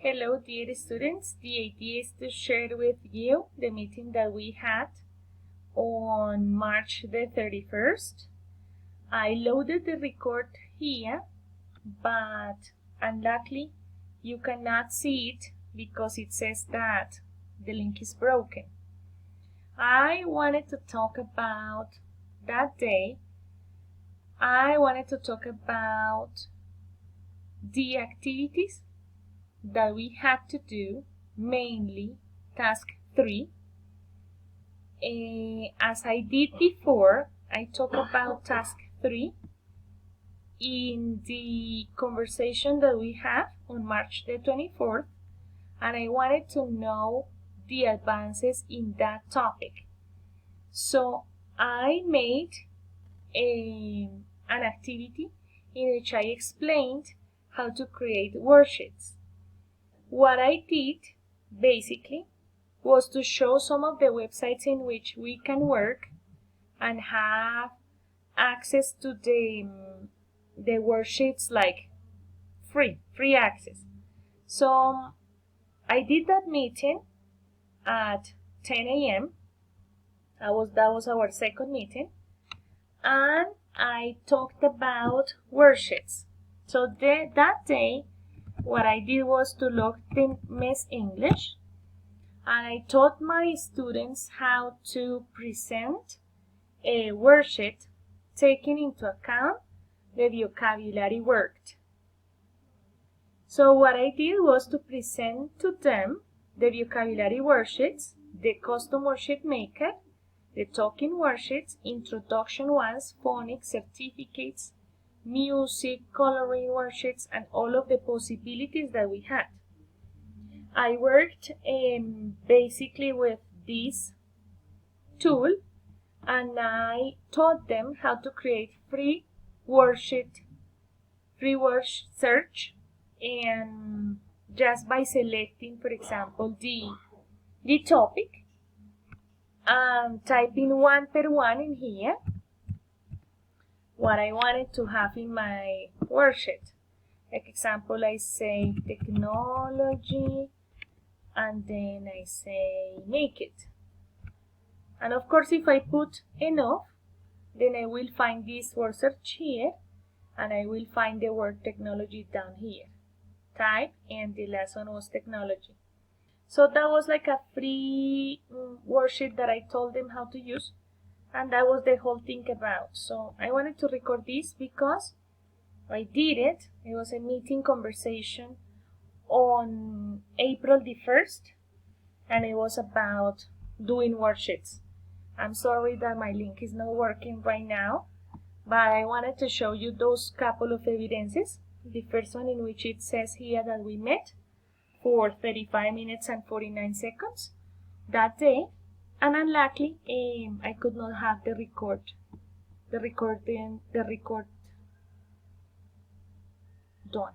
Hello, dear students. The idea is to share with you the meeting that we had on March the 31st. I loaded the record here, but unluckily you cannot see it because it says that the link is broken. I wanted to talk about that day. I wanted to talk about the activities that we had to do, mainly task 3. As I did before, I talked about task 3 in the conversation that we had on March the 24th, and I wanted to know the advances in that topic. So I made an activity in which I explained how to create worksheets. What I did, basically, was to show some of the websites in which we can work and have access to the worksheets, like free access. So I did that meeting at 10 a.m. That was our second meeting, and I talked about worksheets. So that day, what I did was to log the Miss English, and I taught my students how to present a worksheet taking into account the vocabulary worked. So what I did was to present to them the vocabulary worksheets, the custom worksheet maker, the talking worksheets, introduction ones, phonics, certificates, music, coloring worksheets, and all of the possibilities that we had. I worked basically with this tool, and I taught them how to create free word search, and just by selecting, for example, the topic, and typing one per one in here what I wanted to have in my worksheet. Like example, I say technology, and then I say make it. And of course, if I put enough, then I will find this word search here, and I will find the word technology down here. Type, and the last one was technology. So that was like a free worksheet that I told them how to use, and that was the whole thing about. So I wanted to record this because I did it. It was a meeting conversation on April the 1st, and it was about doing worksheets. I'm sorry that my link is not working right now, but I wanted to show you those couple of evidences. The first one, in which it says here that we met for 35 minutes and 49 seconds that day, and unluckily I could not have the record done.